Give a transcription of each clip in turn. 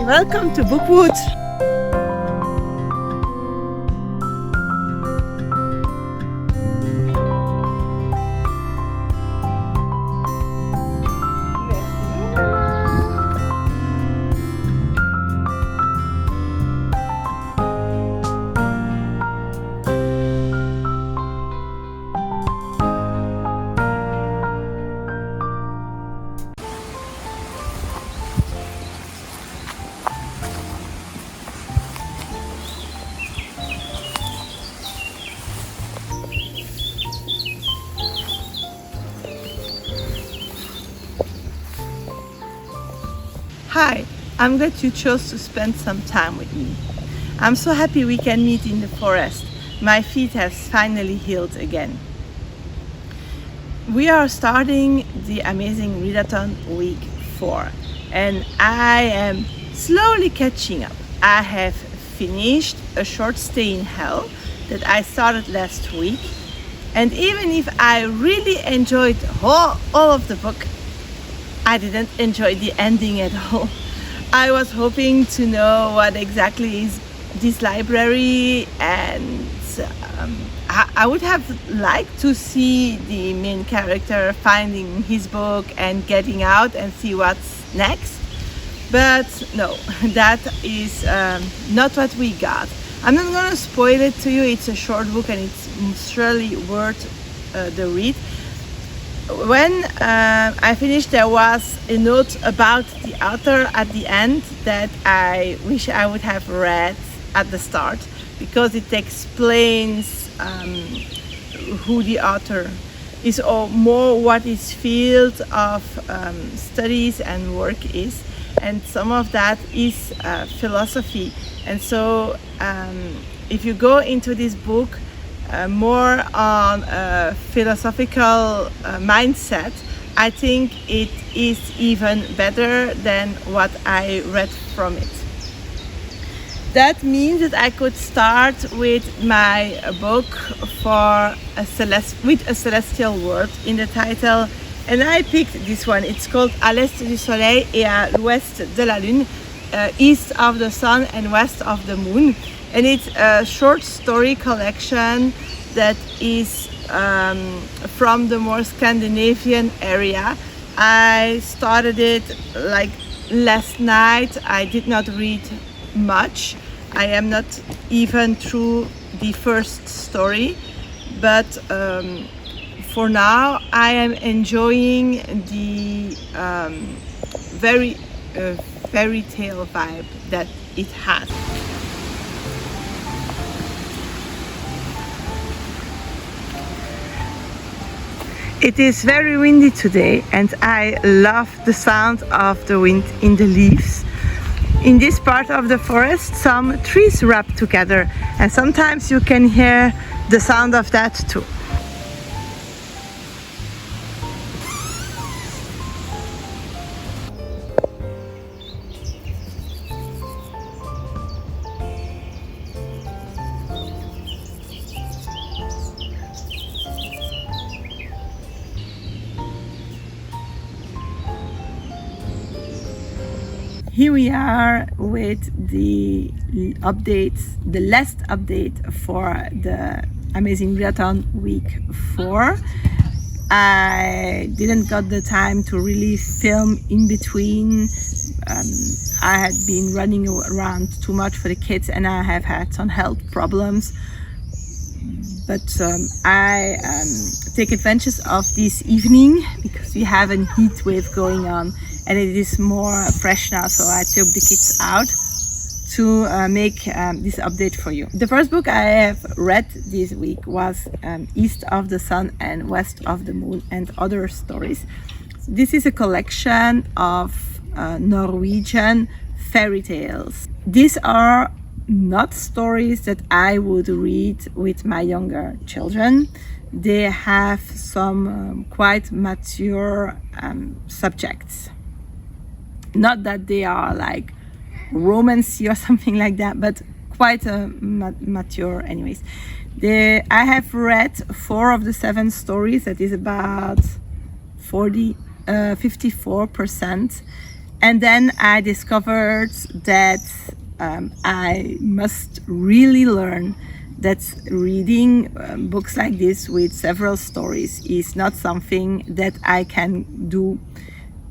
Welcome to Bookwood. Hi, I'm glad you chose to spend some time with me. I'm so happy we can meet in the forest. My feet have finally healed again. We are starting the Amazing Readathon week 4 and I am slowly catching up. I have finished A Short Stay in Hell that I started last week, and even if I really enjoyed all of the book, I didn't enjoy the ending at all. I was hoping to know what exactly is this library, and I would have liked to see the main character finding his book and getting out and see what's next. But no, that is not what we got. I'm not gonna spoil it to you. It's a short book and it's surely worth the read. When I finished, there was a note about the author at the end that I wish I would have read at the start, because it explains who the author is, or more what his field of studies and work is, and some of that is philosophy. And so if you go into this book more on a philosophical mindset, I think it is even better than what I read from it. That means that I could start with my book with a celestial word in the title, and I picked this one. It's called À l'est du soleil et à l'ouest de la lune, east of the sun and west of the moon. And it's a short story collection that is from the more Scandinavian area. I started it like last night. I did not read much. I am not even through the first story, but for now I am enjoying the very fairy tale vibe that it has. It is very windy today, and I love the sound of the wind in the leaves. In this part of the forest, some trees rub together, and sometimes you can hear the sound of that too. Here we are with the updates, the last update for the Amazing Readathon week 4. I didn't got the time to really film in between. I had been running around too much for the kids, and I have had some health problems. But I take advantage of this evening because we have a heat wave going on, and it is more fresh now, so I took the kids out to make this update for you. The first book I have read this week was East of the Sun and West of the Moon and Other Stories. This is a collection of Norwegian fairy tales. These are not stories that I would read with my younger children. They have some quite mature subjects. Not that they are like romancy or something like that, but quite mature anyways. I have read 4 of the 7 stories. That is about 54%. And then I discovered that I must really learn that reading books like this with several stories is not something that I can do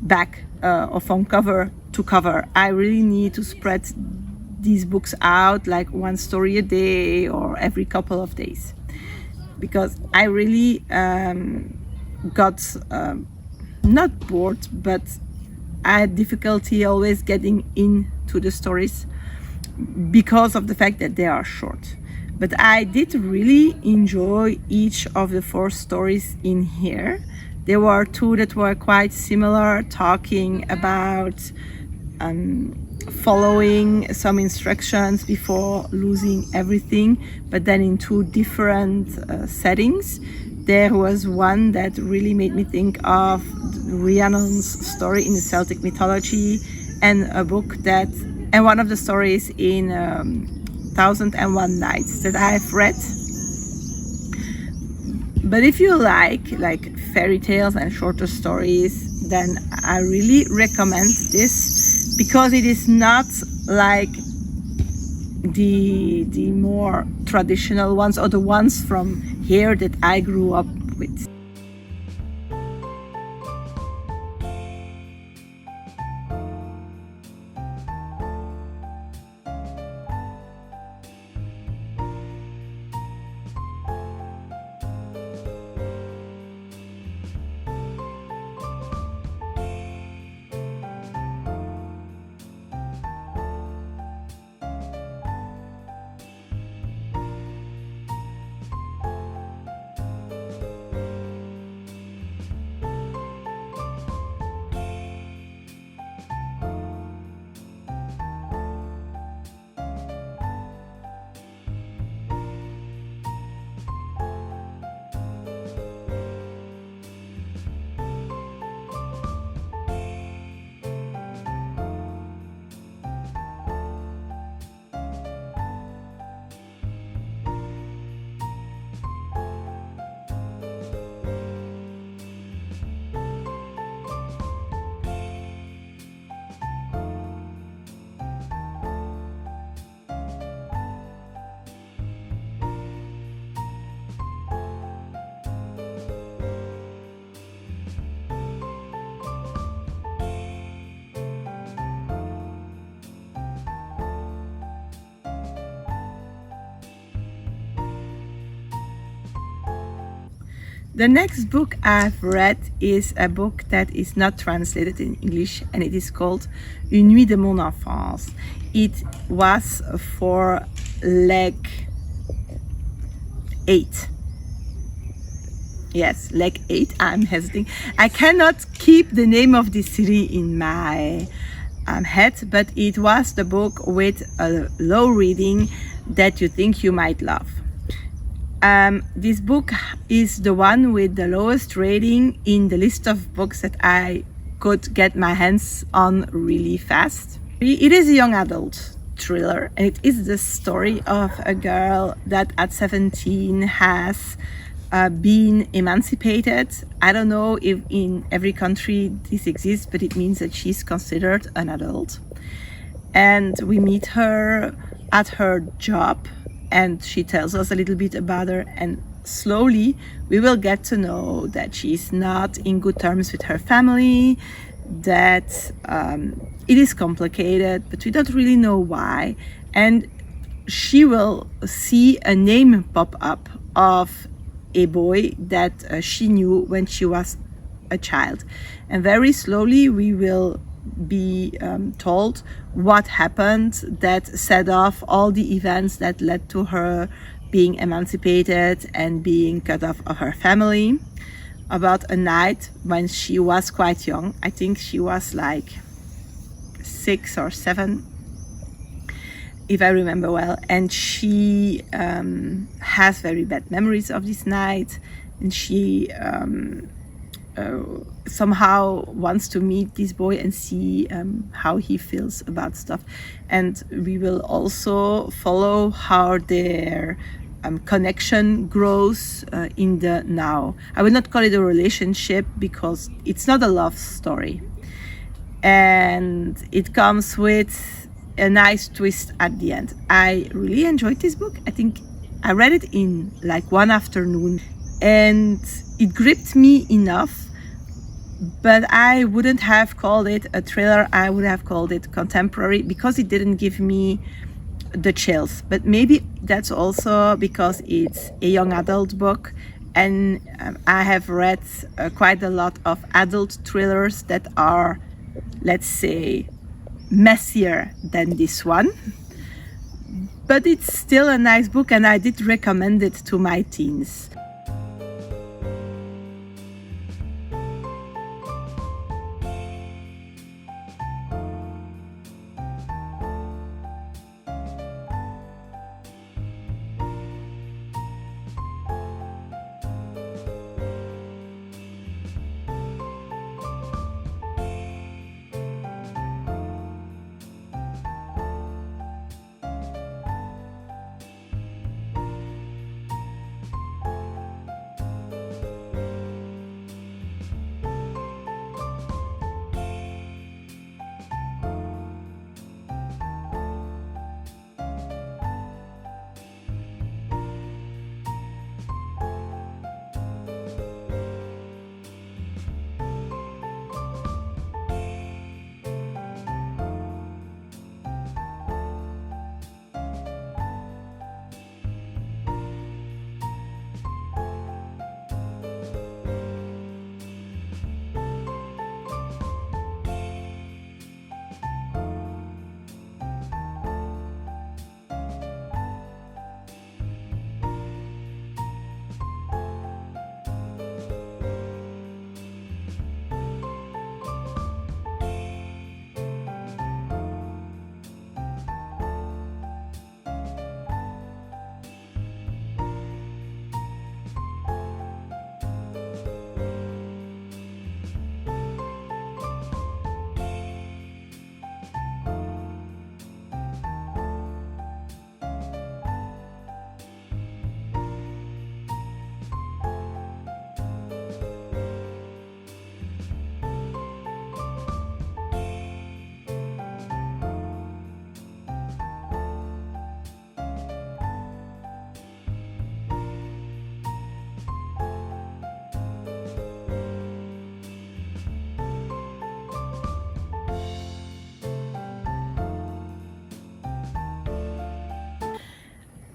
back or from cover to cover. I really need to spread these books out, like one story a day or every couple of days, because I really got not bored, but I had difficulty always getting into the stories because of the fact that they are short. But I did really enjoy each of the 4 stories in here. There were 2 that were quite similar, talking about following some instructions before losing everything, but then in 2 different settings. There was one that really made me think of Rhiannon's story in the Celtic mythology, and one of the stories in 1001 Nights that I've read. But if you like fairy tales and shorter stories, then I really recommend this, because it is not like the more traditional ones or the ones from here that I grew up with. The next book I've read is a book that is not translated in English, and it is called Une nuit de mon enfance. It was for leg 8. Yes, leg 8. I'm hesitating. I cannot keep the name of this city in my head, but it was the book with a low reading that you think you might love. This book is the one with the lowest rating in the list of books that I could get my hands on really fast. It is a young adult thriller, and it is the story of a girl that at 17 has been emancipated. I don't know if in every country this exists, but it means that she's considered an adult. And we meet her at her job, and she tells us a little bit about her, and slowly we will get to know that she's not in good terms with her family, that it is complicated, but we don't really know why. And she will see a name pop up of a boy that she knew when she was a child, and very slowly we will be told what happened that set off all the events that led to her being emancipated and being cut off of her family, about a night when she was quite young. I think she was like 6 or 7, if I remember well, and she has very bad memories of this night, and she somehow wants to meet this boy and see how he feels about stuff. And we will also follow how their connection grows in the now. I will not call it a relationship because it's not a love story. and it comes with a nice twist at the end. I really enjoyed this book. I think I read it in like one afternoon, and it gripped me enough, but I wouldn't have called it a thriller. I would have called it contemporary, because it didn't give me the chills. But maybe that's also because it's a young adult book, and I have read quite a lot of adult thrillers that are, let's say, messier than this one. But it's still a nice book, and I did recommend it to my teens.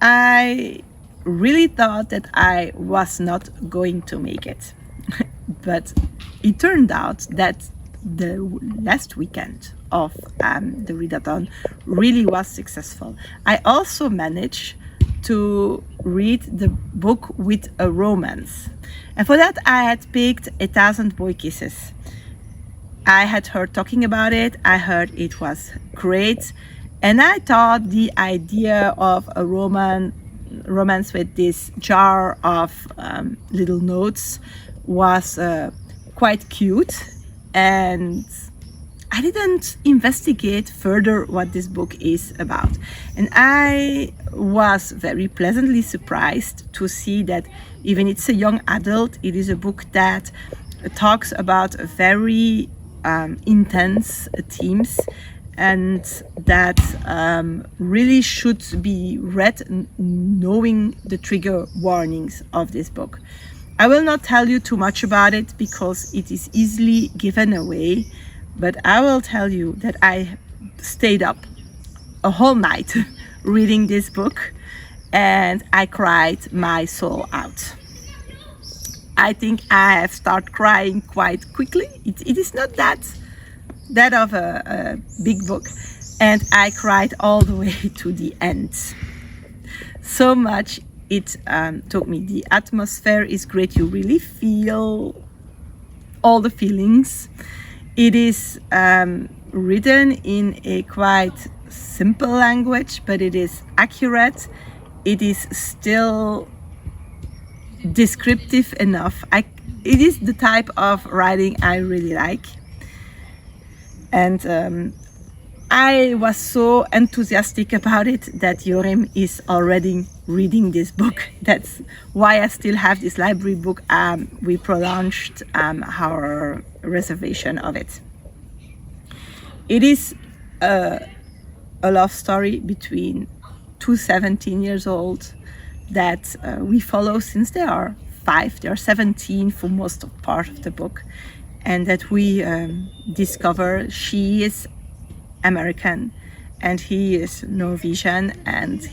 I really thought that I was not going to make it, but it turned out that the last weekend of the readathon really was successful. I also managed to read the book with a romance, and for that I had picked 1,000 Boy Kisses. I had heard talking about it, I heard it was great, and I thought the idea of a romance with this jar of little notes was quite cute, and I didn't investigate further what this book is about. And I was very pleasantly surprised to see that even it's a young adult, it is a book that talks about very intense themes, and that really should be read knowing the trigger warnings of this book. I will not tell you too much about it because it is easily given away, but I will tell you that I stayed up a whole night reading this book, and I cried my soul out. I think I have started crying quite quickly. It is not that of a big book, and I cried all the way to the end. So much it took me. The atmosphere is great. You really feel all the feelings. It is written in a quite simple language, but it is accurate. It is still descriptive enough. It is the type of writing I really like. And I was so enthusiastic about it that Jorgen is already reading this book. That's why I still have this library book. We prolonged our reservation of it. It is a love story between two 17-year-olds that we follow since they are 5. They are 17 for most of part of the book, and that we discover she is American and he is Norwegian, and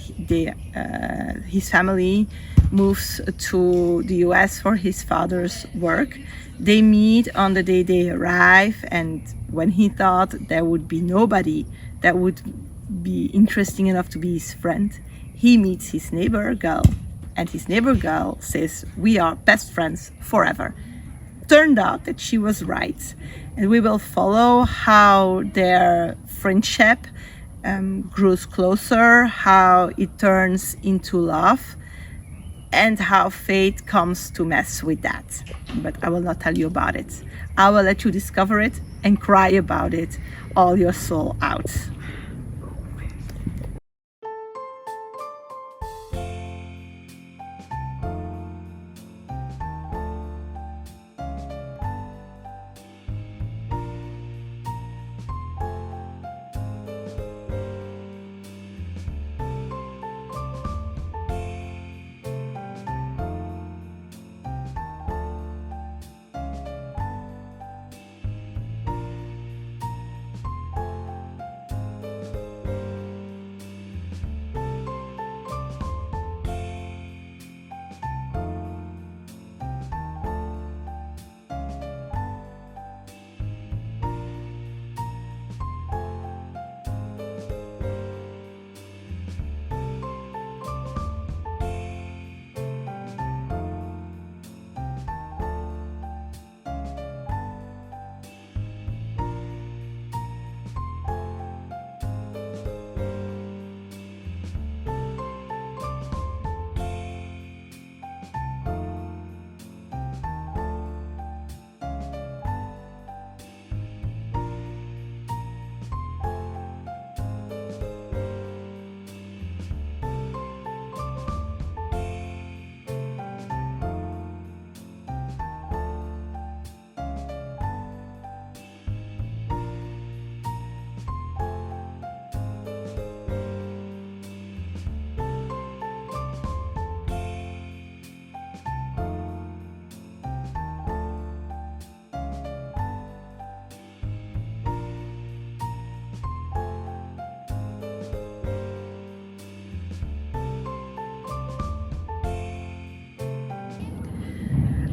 his family moves to the US for his father's work. They meet on the day they arrive, and when he thought there would be nobody that would be interesting enough to be his friend, he meets his neighbor girl, and his neighbor girl says, "We are best friends forever." Turned out that she was right, and we will follow how their friendship grows closer, how it turns into love, and how fate comes to mess with that. But I will not tell you about it. I will let you discover it and cry about it all your soul out.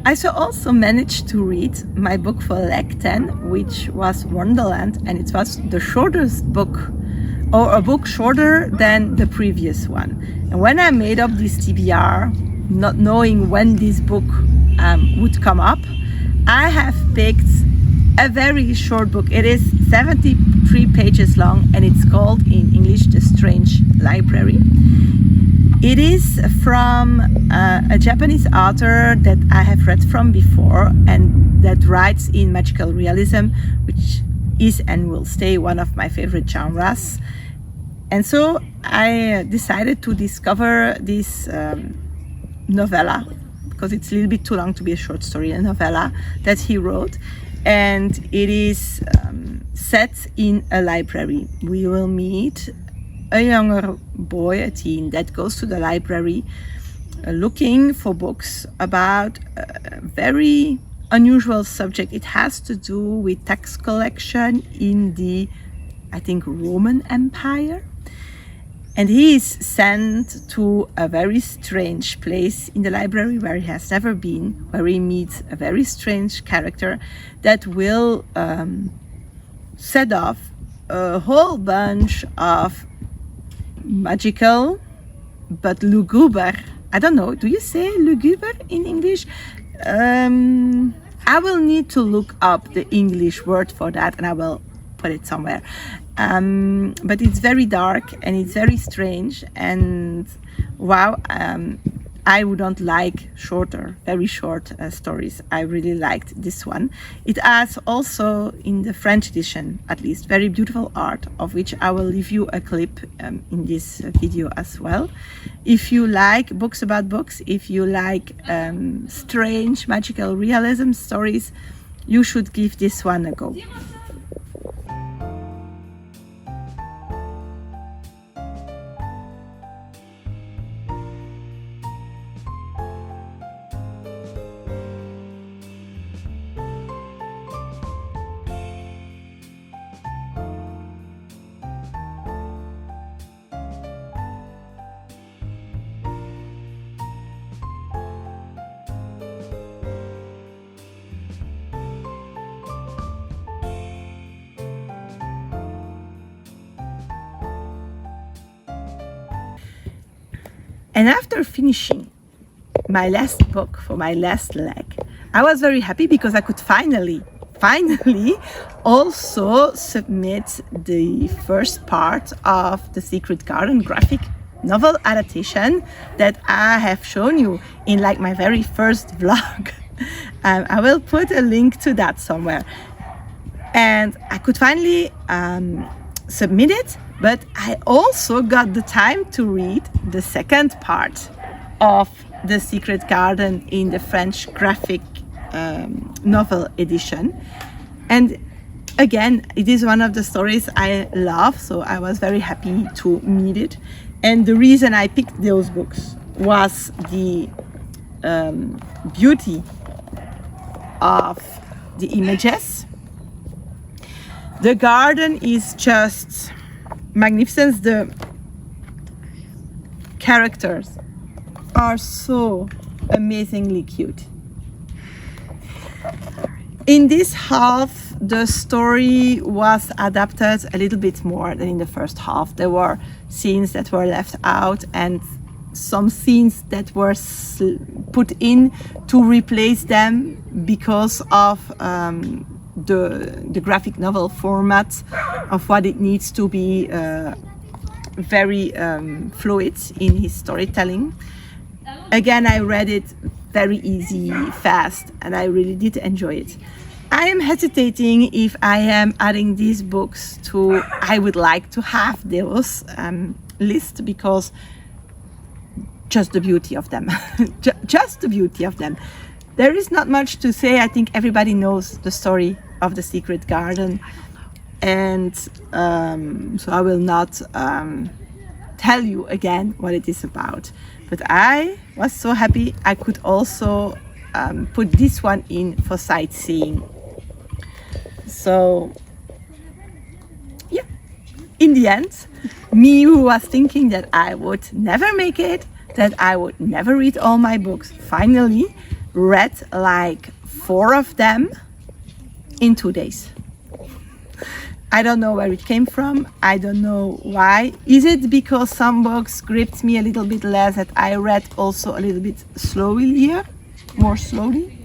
I also managed to read my book for Leg 10, which was Wonderland, and it was the shortest book, or a book shorter than the previous one. And when I made up this TBR, not knowing when this book would come up, I have picked a very short book. It is 73 pages long, and it's called in English The Strange Library. It is from a Japanese author that I have read from before, and that writes in magical realism, which is and will stay one of my favorite genres. And so I decided to discover this novella, because it's a little bit too long to be a short story, a novella that he wrote. And it is set in a library. We will meet a younger boy, a teen, that goes to the library looking for books about a very unusual subject. It has to do with tax collection in the, I think, Roman Empire. And he is sent to a very strange place in the library where he has never been, where he meets a very strange character that will set off a whole bunch of magical but luguber, I don't know, do you say luguber in English? I will need to look up the English word for that, and I will put it somewhere. But it's very dark and it's very strange, and wow, I wouldn't like very short stories. I really liked this one. It has also, in the French edition at least, very beautiful art, of which I will leave you a clip in this video as well. If you like books about books, if you like strange magical realism stories, you should give this one a go. And after finishing my last book for my last leg, I was very happy because I could finally also submit the first part of the Secret Garden graphic novel adaptation that I have shown you in like my very first vlog. I will put a link to that somewhere. And I could finally submit it, but I also got the time to read the second part of The Secret Garden in the French graphic novel edition. And again, it is one of the stories I love, so I was very happy to meet it. And the reason I picked those books was the beauty of the images. The garden is just magnificent. The characters are so amazingly cute. In this half, the story was adapted a little bit more than in the first half. There were scenes that were left out and some scenes that were put in to replace them because of the graphic novel format of what it needs to be very fluid in his storytelling. Again, I read it very easy, fast, and I really did enjoy it. I am hesitating if I am adding these books to, I would like to have those list because just the beauty of them, just the beauty of them. There is not much to say. I think everybody knows the story of The Secret Garden, and so I will not tell you again what it is about. But I was so happy I could also put this one in for sightseeing. So yeah, in the end, me who was thinking that I would never make it, that I would never read all my books, finally read like 4 of them in 2 days. I don't know where it came from. I don't know why. Is it because some books gripped me a little bit less, that I read also a little bit more slowly,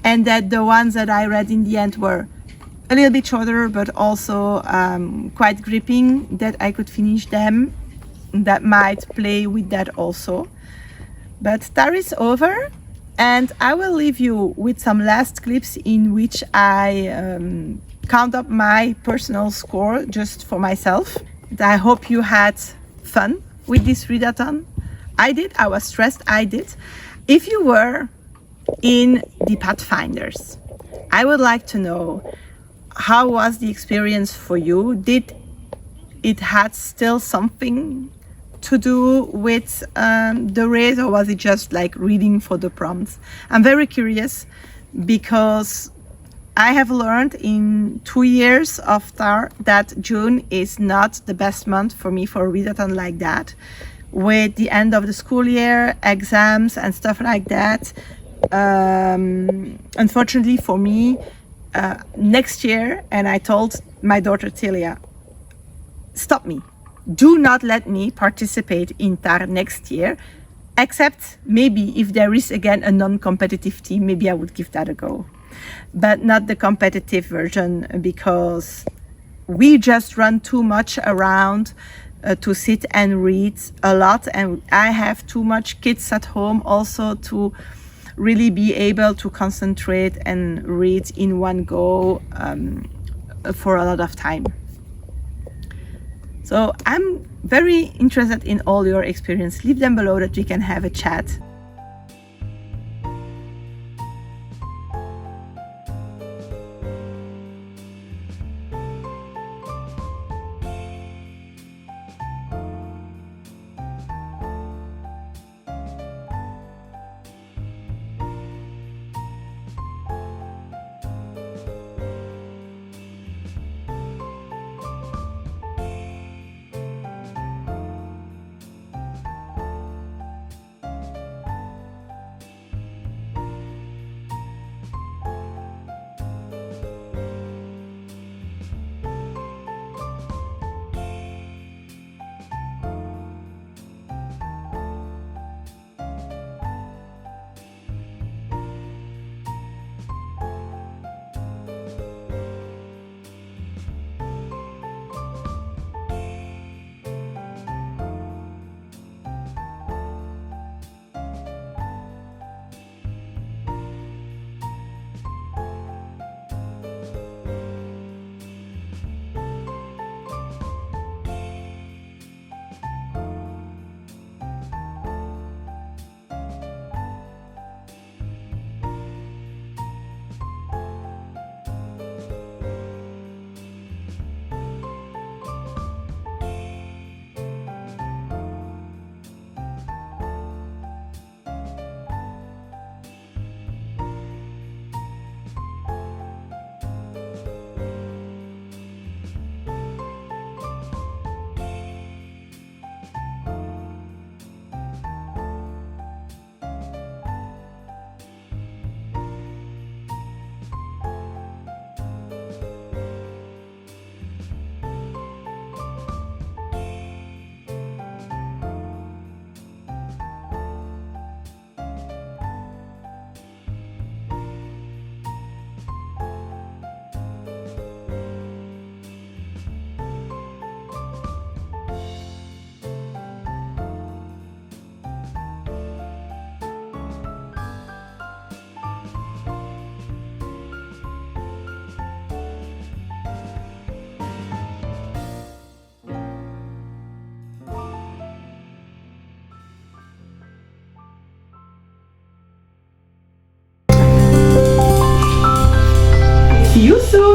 and that the ones that I read in the end were a little bit shorter but also quite gripping, that I could finish them? That might play with that also. But that is over, and I will leave you with some last clips in which I count up my personal score just for myself. I hope you had fun with this readathon. I did. I was stressed. I did. If you were in the Pathfinders, I would like to know, how was the experience for you? Did it had still something to do with the race, or was it just like reading for the prompts? I'm very curious because I have learned in 2 years of TAR that June is not the best month for me for a readathon like that. With the end of the school year, exams and stuff like that, unfortunately for me, next year, and I told my daughter Tillie, stop me. Do not let me participate in TAR next year, except maybe if there is again a non-competitive team, maybe I would give that a go. But not the competitive version, because we just run too much around to sit and read a lot, and I have too much kids at home also to really be able to concentrate and read in one go for a lot of time. So I'm very interested in all your experience. Leave them below that we can have a chat.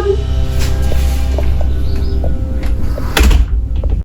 soon!